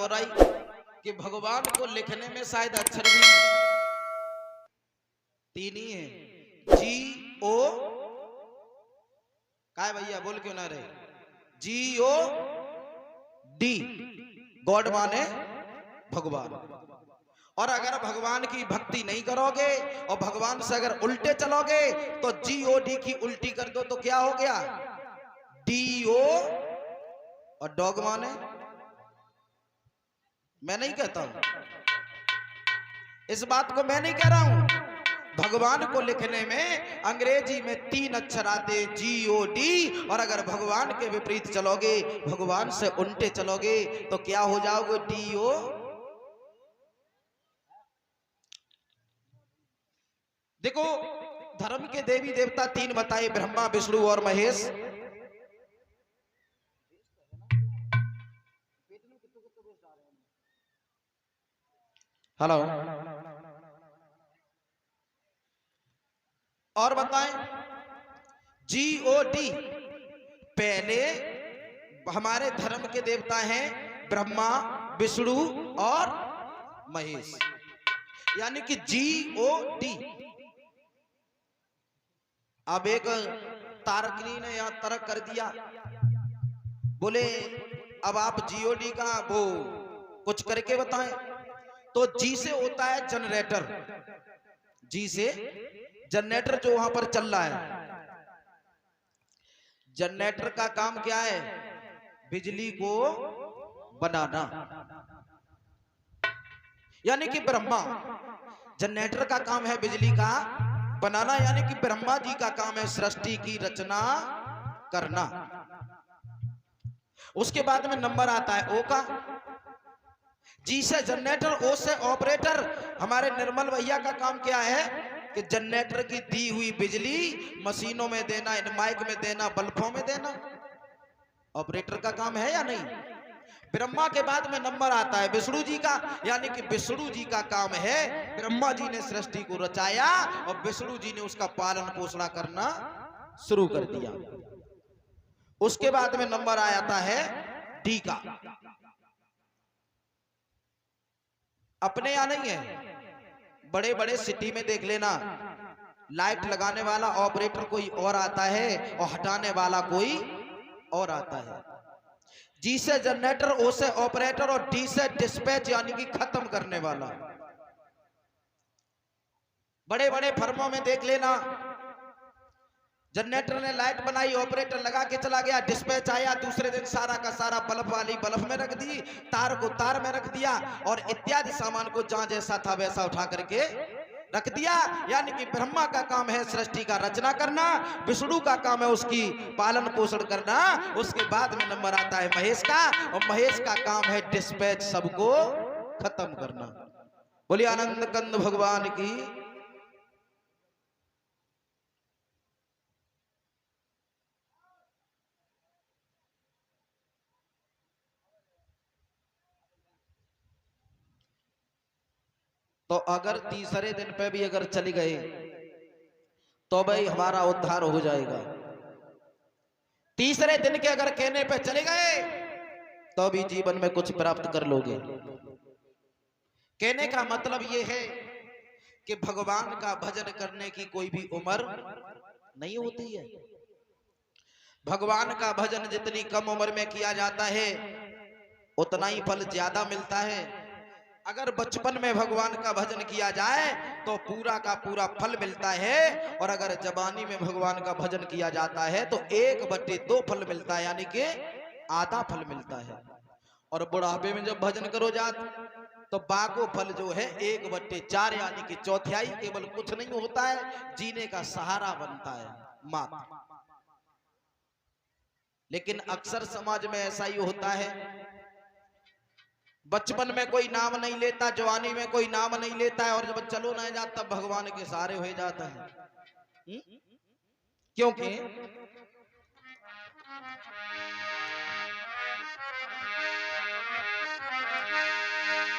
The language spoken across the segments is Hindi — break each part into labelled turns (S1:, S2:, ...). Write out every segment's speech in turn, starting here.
S1: और आई कि भगवान को लिखने में शायद अक्षर भी तीन ही है, G-O, क्या है भैया बोल क्यों ना रहे, G-O-D, गॉड माने भगवान। और अगर भगवान की भक्ति नहीं करोगे और भगवान से अगर उल्टे चलोगे तो G-O-D की उल्टी कर दो तो क्या हो गया, D-O, और डॉग माने, मैं नहीं कहता हूं इस बात को, मैं नहीं कह रहा हूं, भगवान को लिखने में अंग्रेजी में तीन अक्षर आते G-O-D, और अगर भगवान के विपरीत चलोगे, भगवान से उल्टे चलोगे तो क्या हो जाओगे, D-O। देखो धर्म के देवी देवता तीन बताए, ब्रह्मा विष्णु और महेश। हेलो, और बताएं G-O-D, पहले हमारे धर्म के देवता हैं ब्रह्मा विष्णु और महेश, यानी कि G-O-D। अब एक तारकनी ने यहां तर्क कर दिया, बोले अब आप G-O-D का वो कुछ करके बताएं, तो G से होता है जनरेटर, G से जनरेटर जो वहां पर चल रहा है, जनरेटर का काम क्या है, बिजली को बनाना, यानी कि ब्रह्मा, जनरेटर का काम है बिजली का बनाना, यानी कि ब्रह्मा जी का काम है सृष्टि की रचना करना। उसके बाद में नंबर आता है ओ का, G से जनरेटर, O से ऑपरेटर। हमारे निर्मल भैया का काम क्या है कि जनरेटर की दी हुई बिजली मशीनों में देना, इन माइक में देना, बल्बों में देना, ऑपरेटर का काम है या नहीं। ब्रह्मा के बाद में नंबर आता है विष्णु जी का, यानी कि विष्णु जी का काम है, ब्रह्मा जी ने सृष्टि को रचाया और विष्णु जी ने उसका पालन पोषण करना शुरू कर दिया। उसके बाद में नंबर आता है डी का, अपने यहां नहीं है, बड़े बड़े सिटी में देख लेना, लाइट लगाने वाला ऑपरेटर कोई और आता है और हटाने वाला कोई और आता है। जी से जनरेटर, ओ से ऑपरेटर और डी से डिस्पैच यानी कि खत्म करने वाला। बड़े बड़े फर्मों में देख लेना, जनरेटर ने लाइट बनाई, ऑपरेटर लगा के चला गया, डिस्पैच आया, दूसरे दिन सारा का सारा बल्ब वाली बल्ब में रख दी, तार को तार में रख दिया, और इत्यादि सामान को जहां जैसा था वैसा उठा करके रख दिया। यानी कि ब्रह्मा का काम है सृष्टि का रचना करना, विष्णु का काम है उसकी पालन पोषण करना। उसके बाद में नंबर आता है महेश का, और महेश का काम है डिस्पैच, सबको खत्म करना। बोलिए आनंद कंद भगवान की। तो अगर तीसरे दिन पे भी अगर चली गए तो भाई हमारा उद्धार हो जाएगा। तीसरे दिन के अगर कहने पे चले गए तो भी जीवन में कुछ प्राप्त कर लोगे। कहने का मतलब ये है कि भगवान का भजन करने की कोई भी उम्र नहीं होती है। भगवान का भजन जितनी कम उम्र में किया जाता है उतना ही फल ज्यादा मिलता है। अगर बचपन में भगवान का भजन किया जाए तो पूरा का पूरा फल मिलता है, और अगर जवानी में भगवान का भजन किया जाता है तो 1/2 फल मिलता है, यानी कि आधा फल मिलता है। और बुढ़ापे में जब भजन करो जात तो बाको फल जो है 1/4 यानी कि चौथाई केवल कुछ नहीं होता है, जीने का सहारा बनता है मात्र। लेकिन अक्सर समाज में ऐसा ही होता है, बचपन में कोई नाम नहीं लेता, जवानी में कोई नाम नहीं लेता है, और जब चलो नहीं जाता तब भगवान के सहारे हो जाता है। क्योंकि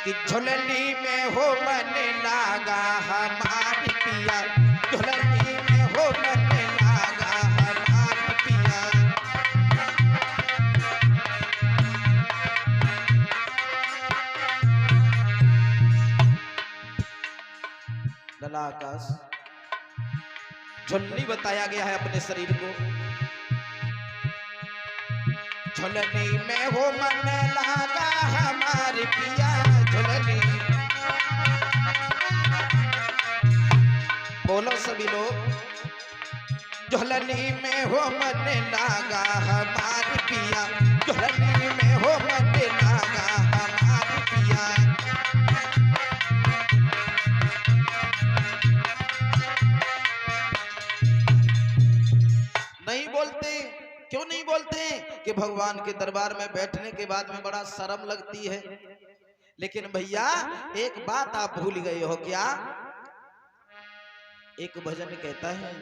S1: कि झुलनी में हो मन लागा हमारी पिया, झुलनी में हो मन लागा हमारी पिया। चला आकाश। झुलनी बताया गया है अपने शरीर को। झुलनी में हो मन लागा हमारी पिया, झुलनी। बोलो सभी लोग। झुलनी में हो मन लागा हमारी पिया, झुलनी में हो मन लागा हमारी पिया। नहीं बोलते, क्यों नहीं बोलते? कि भगवान के दरबार में बैठने के बाद में बड़ा शर्म लगती है। लेकिन भैया एक बात आप भूल गए हो क्या? एक भजन कहता है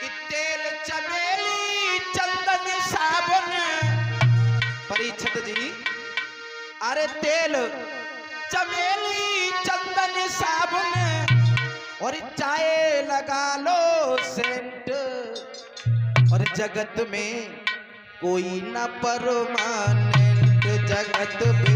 S1: कि तेल चमेली चंदन साबुन, परीक्षित जी, अरे तेल चमेली चंदन साबुन और चाय लगा लो सेंट, और जगत में कोई न परमानेंट, जगत में